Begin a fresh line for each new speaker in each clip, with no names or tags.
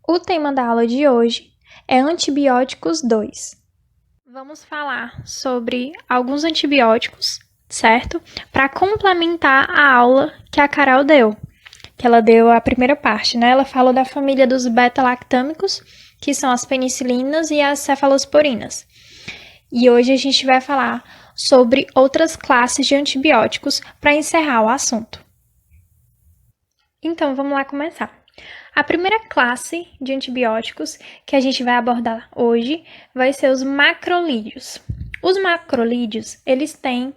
O tema da aula de hoje é Antibióticos 2. Vamos falar sobre alguns antibióticos, certo? Para complementar a aula que a Carol deu, que ela deu a primeira parte, né? Ela falou da família dos beta-lactâmicos, que são as penicilinas e as cefalosporinas. E hoje a gente vai falar sobre outras classes de antibióticos para encerrar o assunto. Então, vamos lá começar. A primeira classe de antibióticos que a gente vai abordar hoje vai ser os macrolídeos. Os macrolídeos, eles têm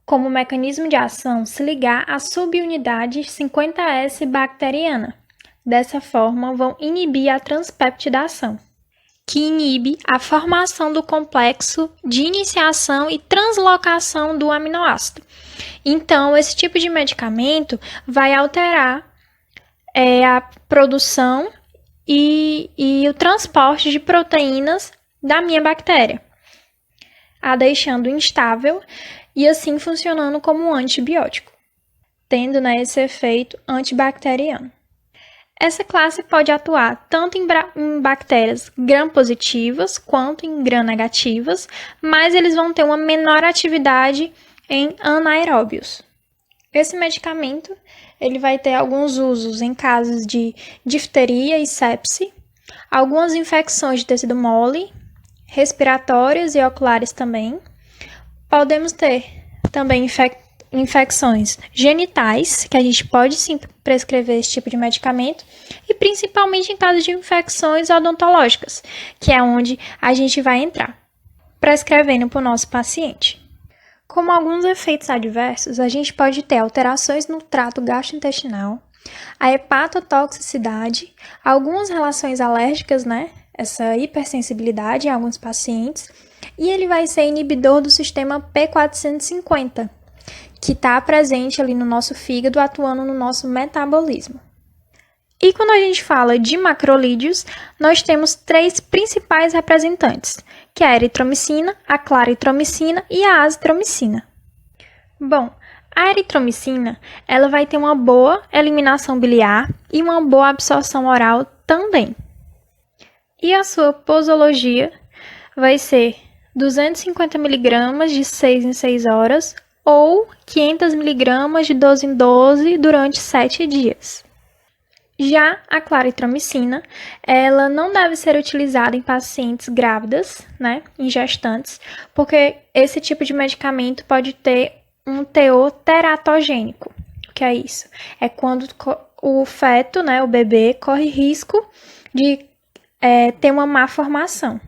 como mecanismo de ação se ligar à subunidade 50S bacteriana. Dessa forma, vão inibir a transpeptidação, que inibe a formação do complexo de iniciação e translocação do aminoácido. Então, esse tipo de medicamento vai alterar a produção e o transporte de proteínas da minha bactéria, a deixando instável e assim funcionando como um antibiótico, tendo esse efeito antibacteriano. Essa classe pode atuar tanto em bactérias gram-positivas quanto em gram-negativas, mas eles vão ter uma menor atividade em anaeróbios. Esse medicamento ele vai ter alguns usos em casos de difteria e sepse, algumas infecções de tecido mole, respiratórias e oculares também. Podemos ter também infecções genitais, que a gente pode sim prescrever esse tipo de medicamento, e principalmente em casos de infecções odontológicas, que é onde a gente vai entrar, prescrevendo para o nosso paciente. Como alguns efeitos adversos, a gente pode ter alterações no trato gastrointestinal, a hepatotoxicidade, algumas relações alérgicas, essa hipersensibilidade em alguns pacientes, e ele vai ser inibidor do sistema P450, que está presente ali no nosso fígado, atuando no nosso metabolismo. E quando a gente fala de macrolídeos, nós temos três principais representantes, que é a eritromicina, a claritromicina e a azitromicina. Bom, a eritromicina, ela vai ter uma boa eliminação biliar e uma boa absorção oral também. E a sua posologia vai ser 250 mg de 6 em 6 horas ou 500 mg de 12 em 12 durante 7 dias. Já a claritromicina, ela não deve ser utilizada em pacientes grávidas, em gestantes, porque esse tipo de medicamento pode ter um teor teratogênico. O que é isso? É quando o feto, o bebê, corre risco de ter uma má formação.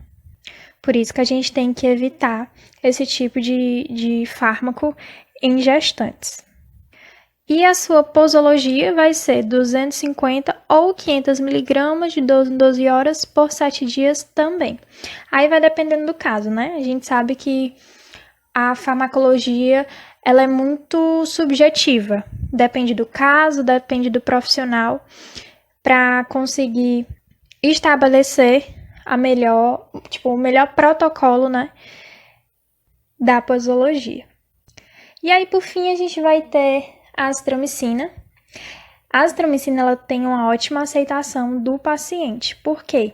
Por isso que a gente tem que evitar esse tipo de fármaco em gestantes. E a sua posologia vai ser 250 ou 500 mg de 12 em 12 horas por 7 dias também. Aí vai dependendo do caso, A gente sabe que a farmacologia ela é muito subjetiva. Depende do caso, depende do profissional para conseguir estabelecer o melhor protocolo, da posologia. E aí, por fim, a gente vai ter a azitromicina. A azitromicina ela tem uma ótima aceitação do paciente. Por quê?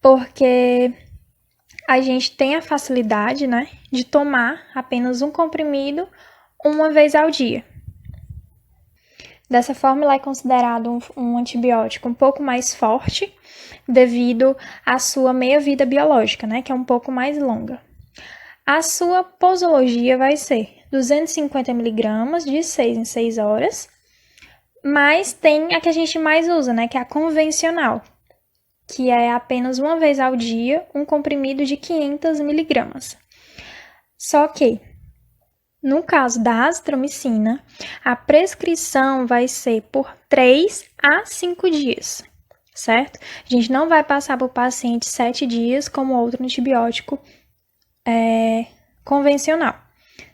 Porque a gente tem a facilidade, de tomar apenas um comprimido uma vez ao dia. Dessa forma, ela é considerado um antibiótico um pouco mais forte devido à sua meia-vida biológica, que é um pouco mais longa. A sua posologia vai ser 250 mg de 6 em 6 horas, mas tem a que a gente mais usa, que é a convencional, que é apenas uma vez ao dia, um comprimido de 500 mg. Só que, no caso da azitromicina, a prescrição vai ser por 3 a 5 dias, certo? A gente não vai passar para o paciente 7 dias como outro antibiótico convencional,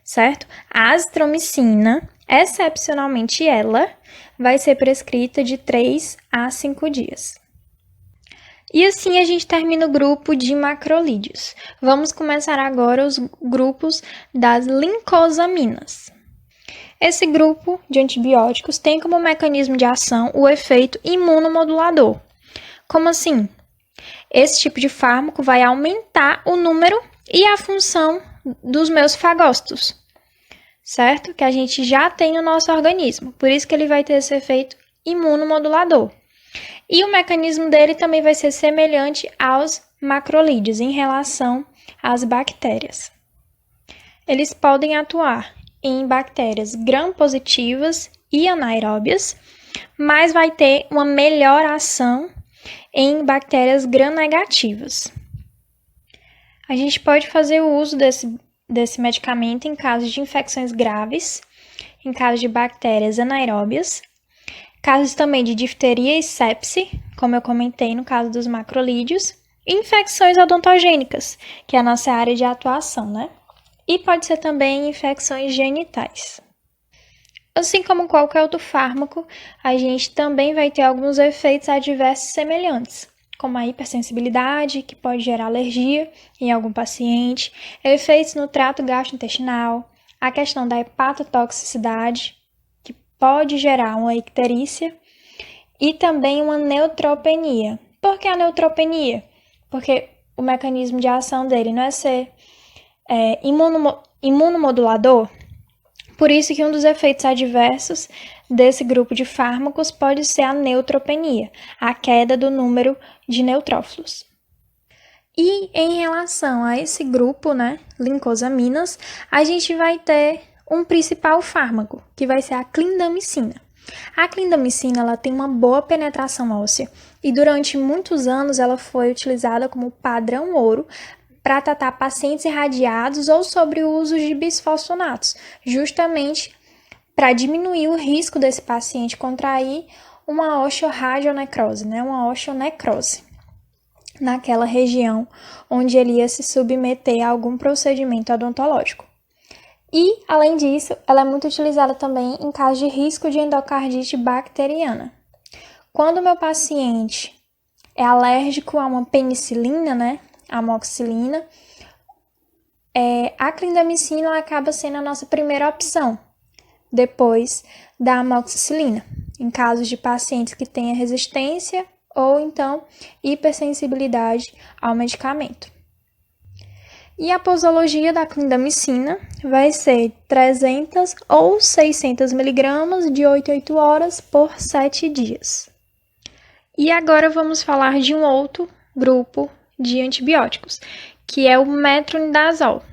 certo? A azitromicina, excepcionalmente ela, vai ser prescrita de 3 a 5 dias. E assim a gente termina o grupo de macrolídeos. Vamos começar agora os grupos das lincosaminas. Esse grupo de antibióticos tem como mecanismo de ação o efeito imunomodulador. Como assim? Esse tipo de fármaco vai aumentar o número e a função dos meus fagócitos, certo? Que a gente já tem no nosso organismo. Por isso que ele vai ter esse efeito imunomodulador. E o mecanismo dele também vai ser semelhante aos macrolídeos em relação às bactérias. Eles podem atuar em bactérias gram-positivas e anaeróbias, mas vai ter uma melhor ação em bactérias gram-negativas. A gente pode fazer o uso desse medicamento em casos de infecções graves, em casos de bactérias anaeróbias, casos também de difteria e sepse, como eu comentei no caso dos macrolídeos, e infecções odontogênicas, que é a nossa área de atuação, né? E pode ser também infecções genitais. Assim como qualquer outro fármaco, a gente também vai ter alguns efeitos adversos semelhantes, como a hipersensibilidade, que pode gerar alergia em algum paciente, efeitos no trato gastrointestinal, a questão da hepatotoxicidade, que pode gerar uma icterícia, e também uma neutropenia. Por que a neutropenia? Porque o mecanismo de ação dele não é ser imunomodulador. Por isso que um dos efeitos adversos desse grupo de fármacos pode ser a neutropenia, a queda do número de neutrófilos. E em relação a esse grupo, né, lincosaminas, a gente vai ter um principal fármaco, que vai ser a clindamicina. A clindamicina ela tem uma boa penetração óssea e durante muitos anos ela foi utilizada como padrão ouro para tratar pacientes irradiados ou sobre o uso de bisfosfonatos, justamente para diminuir o risco desse paciente contrair uma osteoradionecrose, né, uma osteonecrose, naquela região onde ele ia se submeter a algum procedimento odontológico. E, além disso, ela é muito utilizada também em caso de risco de endocardite bacteriana. Quando o meu paciente é alérgico a uma penicilina, né, amoxicilina, a clindamicina acaba sendo a nossa primeira opção, depois da amoxicilina, em casos de pacientes que tenham resistência ou então hipersensibilidade ao medicamento. E a posologia da clindamicina vai ser 300 ou 600 mg de 8 a 8 horas por 7 dias. E agora vamos falar de um outro grupo de antibióticos, que é o metronidazol.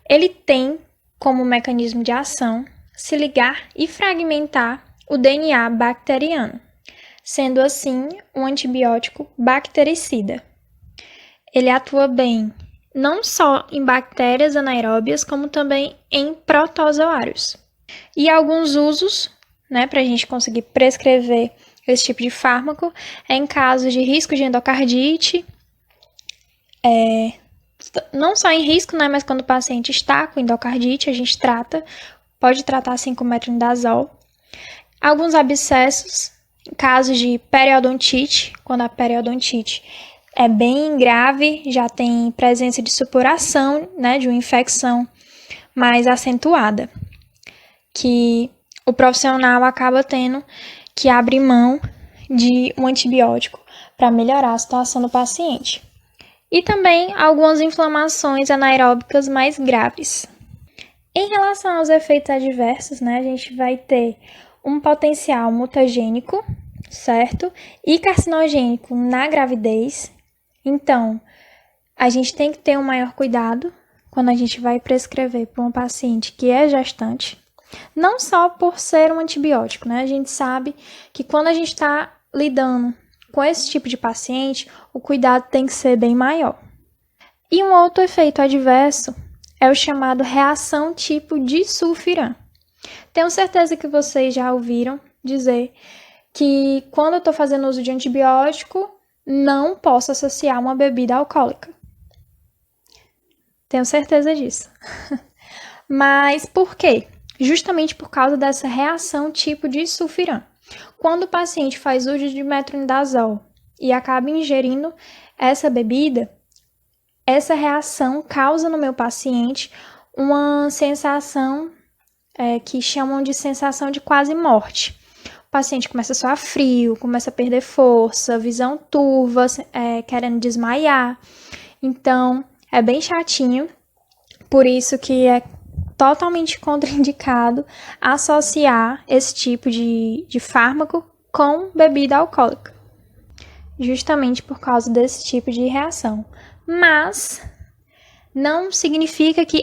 Ele tem como mecanismo de ação se ligar e fragmentar o DNA bacteriano, sendo assim um antibiótico bactericida. Ele atua bem não só em bactérias anaeróbias, como também em protozoários. E alguns usos, né, para a gente conseguir prescrever esse tipo de fármaco, é em casos de risco de endocardite, não só em risco, né, mas quando o paciente está com endocardite, a gente pode tratar assim com metronidazol. Alguns abscessos, em casos de periodontite, quando a periodontite é bem grave, já tem presença de supuração, né, de uma infecção mais acentuada, que o profissional acaba tendo que abrir mão de um antibiótico para melhorar a situação do paciente. E também algumas inflamações anaeróbicas mais graves. Em relação aos efeitos adversos, né, a gente vai ter um potencial mutagênico, certo? E carcinogênico na gravidez. Então, a gente tem que ter um maior cuidado quando a gente vai prescrever para um paciente que é gestante. Não só por ser um antibiótico, né? A gente sabe que quando a gente está lidando com esse tipo de paciente, o cuidado tem que ser bem maior. E um outro efeito adverso é o chamado reação tipo disulfiram. Tenho certeza que vocês já ouviram dizer que quando eu estou fazendo uso de antibiótico, não posso associar uma bebida alcoólica. Tenho certeza disso. Mas por quê? Justamente por causa dessa reação tipo disulfiram. Quando o paciente faz uso de metronidazol e acaba ingerindo essa bebida, essa reação causa no meu paciente uma sensação que chamam de sensação de quase morte, paciente começa a suar frio, começa a perder força, visão turva, querendo desmaiar. Então, é bem chatinho, por isso que é totalmente contraindicado associar esse tipo de fármaco com bebida alcoólica, justamente por causa desse tipo de reação. Mas não significa que,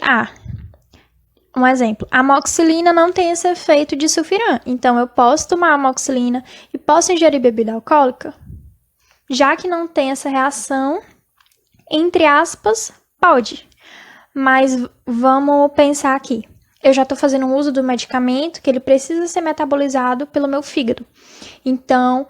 um exemplo, a amoxicilina não tem esse efeito de sulfiram, então eu posso tomar amoxicilina e posso ingerir bebida alcoólica? Já que não tem essa reação, entre aspas, pode. Mas vamos pensar aqui. Eu já estou fazendo uso do medicamento que ele precisa ser metabolizado pelo meu fígado. Então,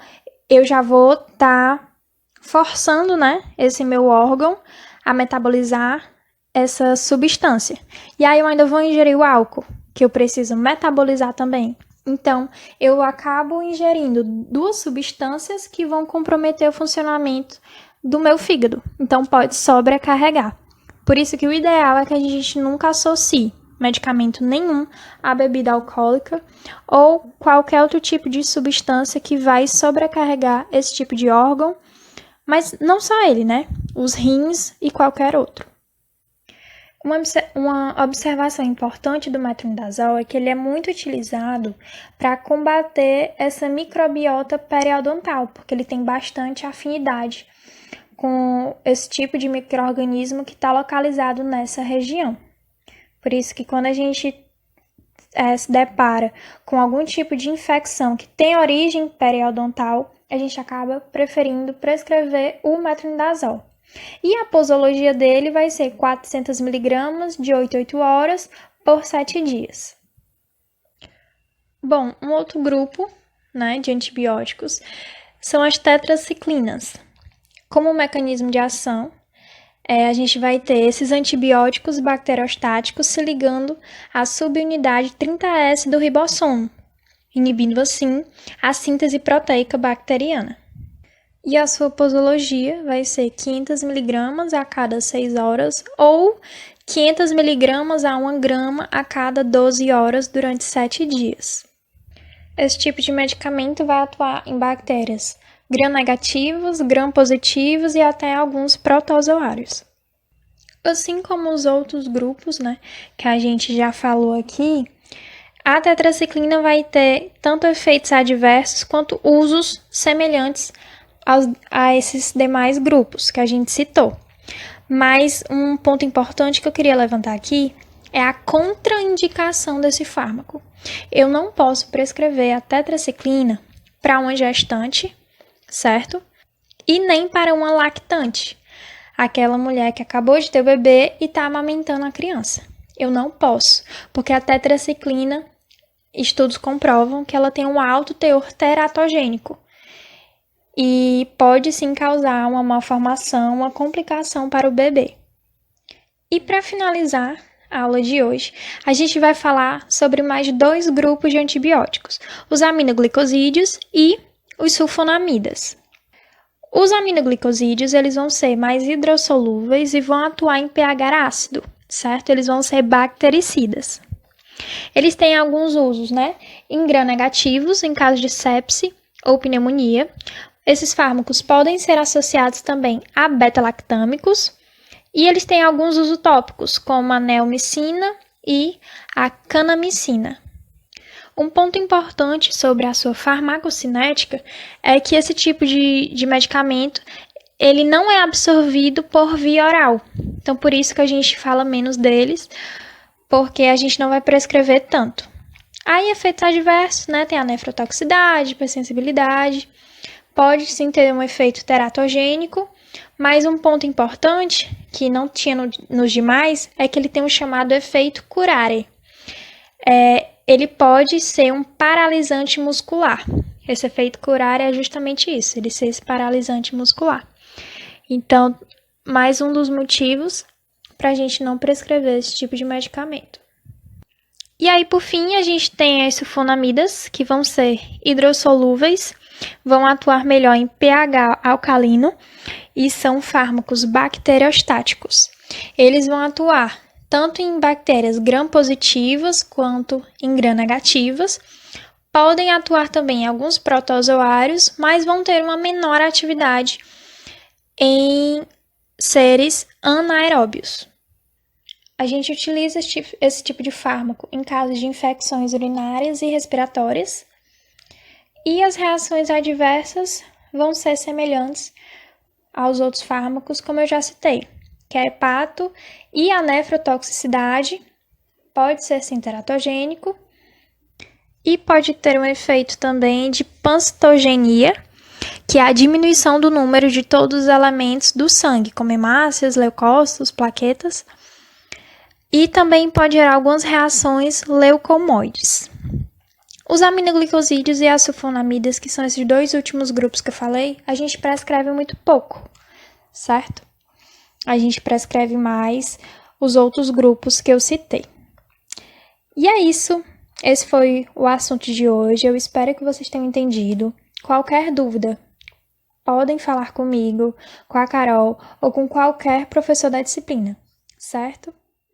eu já vou estar forçando, né, esse meu órgão a metabolizar essa substância. E aí eu ainda vou ingerir o álcool, que eu preciso metabolizar também. Então, eu acabo ingerindo duas substâncias que vão comprometer o funcionamento do meu fígado. Então, pode sobrecarregar. Por isso que o ideal é que a gente nunca associe medicamento nenhum à bebida alcoólica ou qualquer outro tipo de substância que vai sobrecarregar esse tipo de órgão, mas não só ele, né? Os rins e qualquer outro. Uma observação importante do metronidazol é que ele é muito utilizado para combater essa microbiota periodontal, porque ele tem bastante afinidade com esse tipo de micro-organismo que está localizado nessa região. Por isso que quando a gente se depara com algum tipo de infecção que tem origem periodontal, a gente acaba preferindo prescrever o metronidazol. E a posologia dele vai ser 400 mg de 8 a 8 horas por 7 dias. Bom, um outro grupo, né, de antibióticos são as tetraciclinas. Como mecanismo de ação, a gente vai ter esses antibióticos bacteriostáticos se ligando à subunidade 30S do ribossomo, inibindo assim a síntese proteica bacteriana. E a sua posologia vai ser 500 mg a cada 6 horas ou 500 mg a 1 grama a cada 12 horas durante 7 dias. Esse tipo de medicamento vai atuar em bactérias gram-negativos, gram-positivos e até alguns protozoários. Assim como os outros grupos, né, que a gente já falou aqui, a tetraciclina vai ter tanto efeitos adversos quanto usos semelhantes a esses demais grupos que a gente citou. Mas um ponto importante que eu queria levantar aqui é a contraindicação desse fármaco. Eu não posso prescrever a tetraciclina para uma gestante, certo? E nem para uma lactante, aquela mulher que acabou de ter o bebê e está amamentando a criança. Eu não posso, porque a tetraciclina, estudos comprovam que ela tem um alto teor teratogênico e pode sim causar uma malformação, uma complicação para o bebê. E para finalizar a aula de hoje, a gente vai falar sobre mais 2 grupos de antibióticos, os aminoglicosídeos e os sulfonamidas. Os aminoglicosídeos, eles vão ser mais hidrossolúveis e vão atuar em pH ácido, certo? Eles vão ser bactericidas. Eles têm alguns usos, né? Em gram-negativos, em caso de sepse ou pneumonia. Esses fármacos podem ser associados também a beta-lactâmicos e eles têm alguns usos tópicos, como a neomicina e a canamicina. Um ponto importante sobre a sua farmacocinética é que esse tipo de medicamento ele não é absorvido por via oral. Então, por isso que a gente fala menos deles, porque a gente não vai prescrever tanto. Aí, efeitos adversos, né? Tem a nefrotoxicidade, hipersensibilidade. Pode sim ter um efeito teratogênico, mas um ponto importante, que não tinha nos demais, é que ele tem um chamado efeito curare. Ele pode ser um paralisante muscular. Esse efeito curare é justamente isso, ele ser esse paralisante muscular. Então, mais um dos motivos para a gente não prescrever esse tipo de medicamento. E aí, por fim, a gente tem as sulfonamidas, que vão ser hidrossolúveis, vão atuar melhor em pH alcalino e são fármacos bacteriostáticos. Eles vão atuar tanto em bactérias gram-positivas quanto em gram-negativas, Podem atuar também em alguns protozoários, mas vão ter uma menor atividade em seres anaeróbios. A gente utiliza esse tipo de fármaco em casos de infecções urinárias e respiratórias, e as reações adversas vão ser semelhantes aos outros fármacos, como eu já citei, que é hepato e a nefrotoxicidade, pode ser sim teratogênico, e pode ter um efeito também de pancitogenia, que é a diminuição do número de todos os elementos do sangue, como hemácias, leucócitos, plaquetas, e também pode gerar algumas reações leucomoides. Os aminoglicosídeos e as sulfonamidas, que são esses dois últimos grupos que eu falei, a gente prescreve muito pouco, certo? A gente prescreve mais os outros grupos que eu citei. E é isso. Esse foi o assunto de hoje. Eu espero que vocês tenham entendido. Qualquer dúvida, podem falar comigo, com a Carol ou com qualquer professor da disciplina, certo?